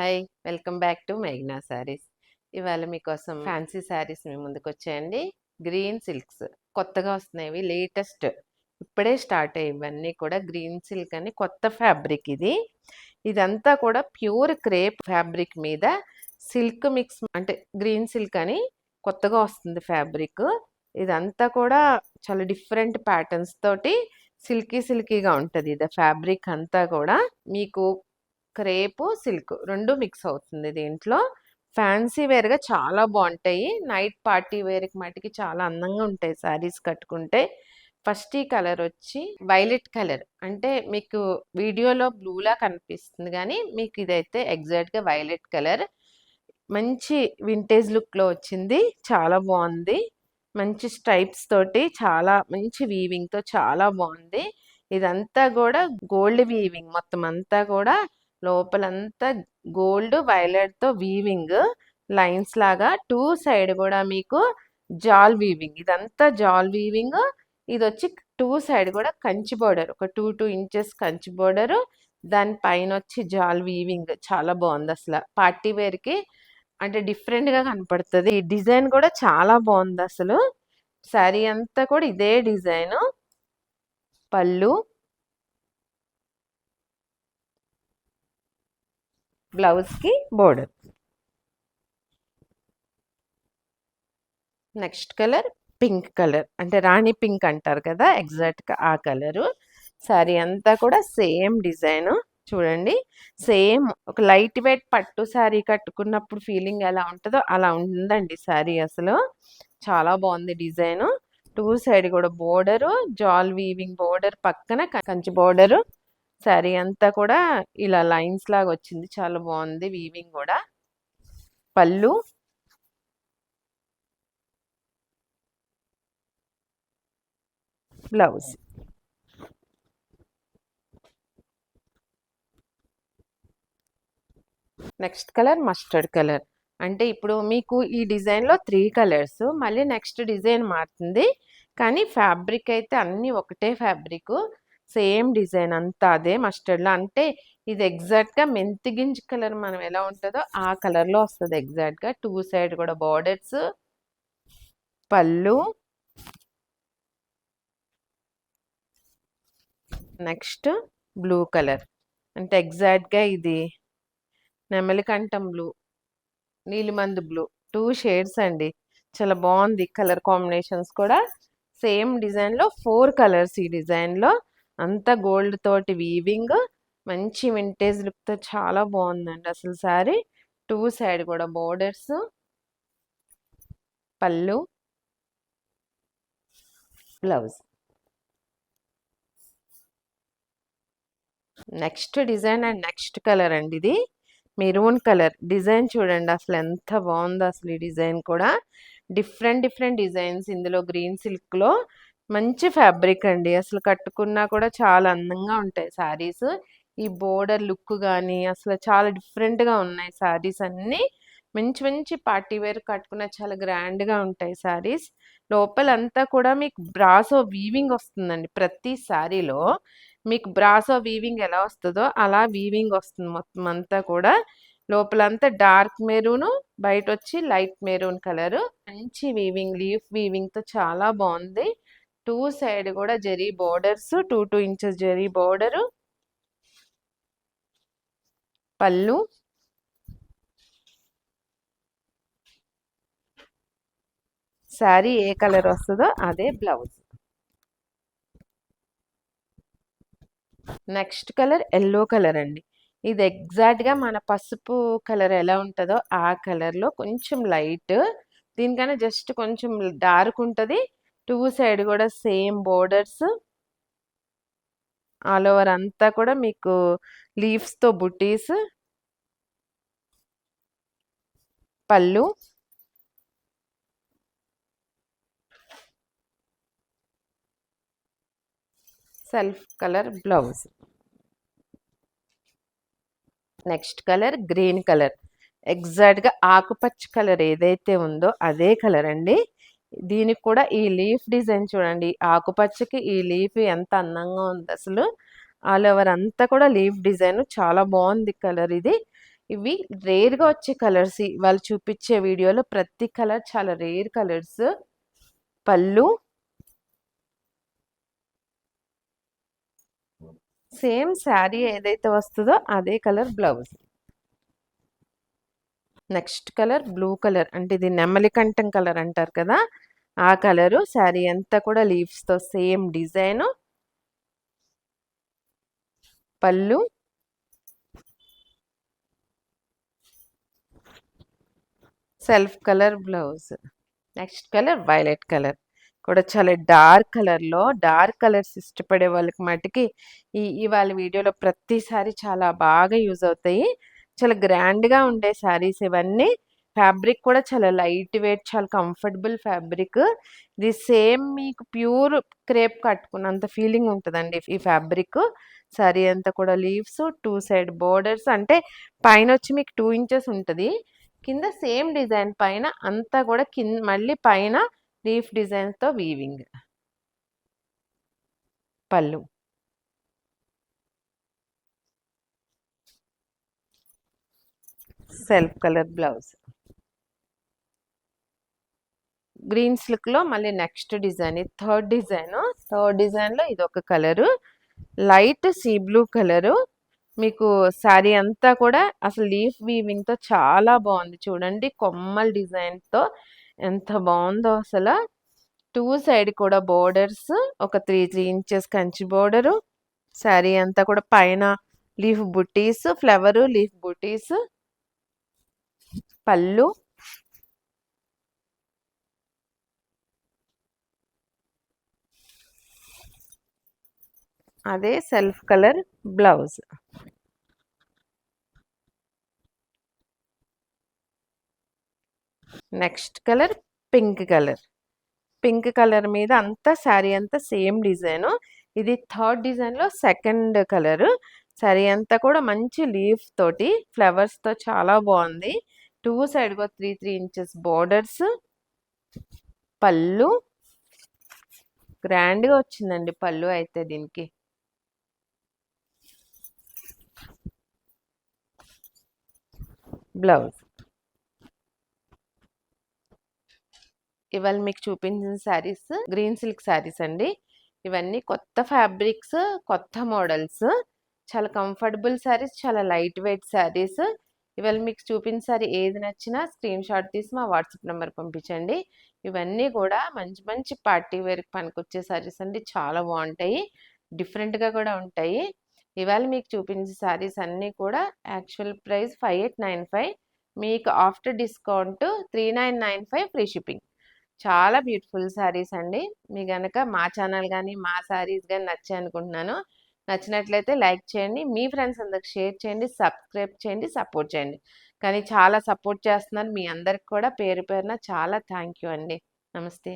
Hi welcome back to మేఘ్నా sarees. ఇవాళ మీకోసం ఫ్యాన్సీ శారీస్ మీ ముందుకు వచ్చాయండి. గ్రీన్ సిల్క్స్ కొత్తగా వస్తున్నాయి, లేటెస్ట్ ఇప్పుడే స్టార్ట్ అయ్యి ఇవన్నీ కూడా గ్రీన్ సిల్క్ అని కొత్త ఫ్యాబ్రిక్ ఇది. ఇదంతా కూడా ప్యూర్ క్రేప్ ఫ్యాబ్రిక్ మీద సిల్క్ మిక్స్ అంటే గ్రీన్ సిల్క్ అని కొత్తగా వస్తుంది ఫ్యాబ్రిక్. ఇదంతా కూడా చాలా డిఫరెంట్ ప్యాటర్న్స్ తోటి సిల్కీగా ఉంటుంది. ఇది ఫ్యాబ్రిక్ అంతా కూడా మీకు క్రేపు సిల్క్ రెండు మిక్స్ అవుతుంది దీంట్లో. ఫ్యాన్సీ వేర్గా చాలా బాగుంటాయి. నైట్ పార్టీ వేర్కి మటుకి చాలా అందంగా ఉంటాయి శారీస్ కట్టుకుంటే. ఫస్ట్ ఈ కలర్ వచ్చి వైలెట్ కలర్, అంటే మీకు వీడియోలో బ్లూలా కనిపిస్తుంది కానీ మీకు ఇదైతే ఎగ్జాక్ట్గా వైలెట్ కలర్. మంచి వింటేజ్ లుక్లో వచ్చింది, చాలా బాగుంది. మంచి స్ట్రైప్స్ తోటి చాలా మంచి వీవింగ్తో చాలా బాగుంది. ఇదంతా కూడా గోల్డ్ వీవింగ్, మొత్తం అంతా కూడా లోపలంతా గోల్డ్ వైలెట్తో వీవింగ్ లైన్స్ లాగా. టూ సైడ్ కూడా మీకు జాల్ వీవింగ్, ఇదంతా జాల్ వీవింగ్. ఇది వచ్చి టూ సైడ్ కూడా కంచి బోర్డర్, ఒక 2 ఇంచెస్ కంచి బోర్డరు. దానిపైన వచ్చి జాల్ వీవింగ్ చాలా బాగుంది. అసలు పార్టీ వేర్కి అంటే డిఫరెంట్గా కనపడుతుంది. ఈ డిజైన్ కూడా చాలా బాగుంది అసలు. శారీ అంతా కూడా ఇదే డిజైన్. పళ్ళు, బ్లౌజ్కి border. Next colour pink colour, అంటే రాణి పింక్ అంటారు కదా, ఎగ్జాక్ట్గా ఆ కలరు. శారీ అంతా కూడా సేమ్ డిజైన్ చూడండి. సేమ్ ఒక లైట్ వెయిట్ పట్టు శారీ కట్టుకున్నప్పుడు ఫీలింగ్ ఎలా ఉంటుందో అలా ఉందండి శారీ. అసలు చాలా బాగుంది డిజైన్. టూ సైడ్ కూడా బోర్డరు, జాల్ వీవింగ్ బోర్డర్, పక్కన కంచి బోర్డరు. శారీ అంతా కూడా ఇలా లైన్స్ లాగా వచ్చింది, చాలా బాగుంది వీవింగ్ కూడా. పళ్ళు, blouse. Next colour mustard colour, అంటే ఇప్పుడు మీకు ఈ డిజైన్లో 3 కలర్స్, మళ్ళీ నెక్స్ట్ డిజైన్ మారుతుంది కానీ ఫ్యాబ్రిక్ అయితే అన్నీ ఒకటే ఫ్యాబ్రిక్, సేమ్ డిజైన్ అంతా అదే మస్టర్డ్లో. అంటే ఇది ఎగ్జాక్ట్గా మెంతి గింజ కలర్ మనం ఎలా ఉంటుందో ఆ కలర్లో వస్తుంది ఎగ్జాక్ట్గా. టూ సైడ్ కూడా బార్డర్స్. పళ్ళు, నెక్స్ట్ బ్లూ కలర్, అంటే ఎగ్జాక్ట్గా ఇది నెమలికంఠం బ్లూ, నీలిమందు బ్లూ, 2 షేడ్స్ అండి. చాలా బాగుంది కలర్ కాంబినేషన్స్ కూడా. సేమ్ డిజైన్లో 4 కలర్స్. ఈ డిజైన్లో అంతా గోల్డ్ తోటి వీవింగ్, మంచి వింటేజ్ లుక్తో చాలా బాగుందండి అసలు శారీ. టూ సైడ్ కూడా బోర్డర్స్. పళ్ళు, blouse. Next design and next colour అండి ఇది మెరూన్ కలర్. డిజైన్ చూడండి అసలు ఎంత బాగుందో అసలు. ఈ డిజైన్ కూడా డిఫరెంట్ డిజైన్స్ ఇందులో. గ్రీన్ సిల్క్లో మంచి ఫ్యాబ్రిక్ అండి, అసలు కట్టుకున్నా కూడా చాలా అందంగా ఉంటాయి శారీస్. ఈ బోర్డర్ లుక్ కానీ అసలు చాలా డిఫరెంట్గా ఉన్నాయి శారీస్ అన్నీ. మంచి పార్టీ వేర్ కట్టుకున్న చాలా గ్రాండ్గా ఉంటాయి శారీస్. లోపలంతా కూడా మీకు బ్రాసో వీవింగ్ వస్తుందండి ప్రతి శారీలో. మీకు బ్రాసో వీవింగ్ ఎలా వస్తుందో అలా వీవింగ్ వస్తుంది మొత్తం అంతా కూడా. లోపలంతా డార్క్ మెరూన్, బయట వచ్చి లైట్ మెరూన్ కలర్. మంచి వీవింగ్, లీఫ్ వీవింగ్తో చాలా బాగుంది. టూ సైడ్ కూడా zari borders, 2 inches zari border. పళ్ళు, శారీ ఏ కలర్ వస్తుందో అదే blouse. Next colour yellow colour అండి. ఇది ఎగ్జాక్ట్గా మన పసుపు కలర్ ఎలా ఉంటుందో ఆ కలర్లో కొంచెం లైట్, దీనికన్నా జస్ట్ కొంచెం డార్క్ ఉంటుంది. టూ సైడ్ కూడా సేమ్ బోర్డర్స్. ఆల్ ఓవర్ అంతా కూడా మీకు లీవ్స్తో బుటీస్. పళ్ళు, self colour blouse. Next colour green colour, ఎగ్జాక్ట్గా ఆకుపచ్చ కలర్ ఏదైతే ఉందో అదే కలర్ అండి. దీనికి కూడా ఈ లీఫ్ డిజైన్ చూడండి, ఆకుపచ్చకి ఈ లీఫ్ ఎంత అందంగా ఉంది అసలు. ఆల్ ఓవర్ అంతా కూడా లీఫ్ డిజైన్ చాలా బాగుంది కలర్ ఇది. ఇవి రేర్గా వచ్చే కలర్స్, వాళ్ళు చూపించే వీడియోలో ప్రతి కలర్ చాలా రేర్ కలర్స్. పళ్ళు సేమ్ శారీ ఏదైతే వస్తుందో అదే colour blouse. Next colour blue colour, అంటే ఇది నెమలి కంఠం కలర్ అంటారు కదా, ఆ కలరు. శారీ అంతా కూడా లీవ్స్తో సేమ్ డిజైన్. పళ్ళు self colour blouse. Next colour violet colour, కూడా చాలా డార్క్ కలర్లో. డార్క్ కలర్స్ ఇష్టపడే వాళ్ళకి మటుకి ఇవాళ వీడియోలో ప్రతిసారి చాలా బాగా యూజ్ అవుతాయి. చాలా గ్రాండ్గా ఉండే శారీస్ ఇవన్నీ. ఫ్యాబ్రిక్ కూడా చాలా లైట్ వెయిట్, చాలా కంఫర్టబుల్ ఫ్యాబ్రిక్. ఇది సేమ్ మీకు ప్యూర్ క్రేప్ కట్టుకున్నంత ఫీలింగ్ ఉంటుందండి ఈ ఫ్యాబ్రిక్. శారీ అంతా కూడా లీవ్స్, 2 సైడ్ బోర్డర్స్, అంటే పైన వచ్చి మీకు 2 ఇంచెస్ ఉంటుంది, కింద సేమ్ డిజైన్ పైన అంతా కూడా కింద మళ్ళీ పైన లీఫ్ డిజైన్తో వీవింగ్. పళ్ళు సెల్ఫ్ కలర్ బ్లౌజ్. గ్రీన్ సిల్క్లో మళ్ళీ నెక్స్ట్ డిజైన్, ఇది థర్డ్ డిజైన్. థర్డ్ డిజైన్లో ఇది ఒక colour, light sea blue colour. మీకు శారీ అంతా కూడా అసలు లీఫ్ వీవింగ్తో చాలా బాగుంది. చూడండి కొమ్మల డిజైన్తో ఎంత బాగుందో అసలు. 2 సైడ్ కూడా బోర్డర్స్, ఒక 3 ఇంచెస్ కంచి బోర్డరు. శారీ అంతా కూడా పైన లీఫ్ బుటీస్, ఫ్లవరు లీఫ్ బుటీస్. పళ్ళు అదే self colour blouse. Next colour pink colour. Pink colour మీద అంతా శారీ అంతా సేమ్ డిజైన్. ఇది థర్డ్ డిజైన్లో సెకండ్ కలర్. శారీ అంతా కూడా మంచి లీఫ్ తోటి ఫ్లవర్స్తో చాలా బాగుంది. 2 సైడ్ కూడా 3 ఇంచెస్ బోర్డర్స్. పళ్ళు గ్రాండ్గా వచ్చిందండి పళ్ళు అయితే దీనికి. బ్లౌజ్. ఇవాళ మీకు చూపించిన శారీస్ గ్రీన్ సిల్క్ శారీస్ అండి. ఇవన్నీ కొత్త ఫ్యాబ్రిక్స్, కొత్త మోడల్స్, చాలా కంఫర్టబుల్ శారీస్, చాలా లైట్ వెయిట్ శారీస్. ఇవాళ మీకు చూపించిన శారీ ఏది నచ్చినా స్క్రీన్ షాట్ తీసి మా వాట్సాప్ నెంబర్ పంపించండి. ఇవన్నీ కూడా మంచి మంచి పార్టీ వేర్కి పనికొచ్చే శారీస్ అండి, చాలా బాగుంటాయి, డిఫరెంట్గా కూడా ఉంటాయి. ఇవాళ మీకు చూపించే శారీస్ అన్నీ కూడా యాక్చువల్ ప్రైస్ 5895, మీకు ఆఫ్టర్ డిస్కౌంట్ 3995 ఫ్రీ షిప్పింగ్. చాలా బ్యూటిఫుల్ శారీస్ అండి. మీ గనక మా ఛానల్ కానీ మా శారీస్ కానీ నచ్చాయి అనుకుంటున్నాను. నచ్చినట్లయితే లైక్ చేయండి, మీ ఫ్రెండ్స్ అందరికి షేర్ చేయండి, సబ్స్క్రైబ్ చేయండి, సపోర్ట్ చేయండి. కానీ చాలా సపోర్ట్ చేస్తున్నారు, మీ అందరికి కూడా పేరు పేరున చాలా థ్యాంక్ యూ అండి. నమస్తే.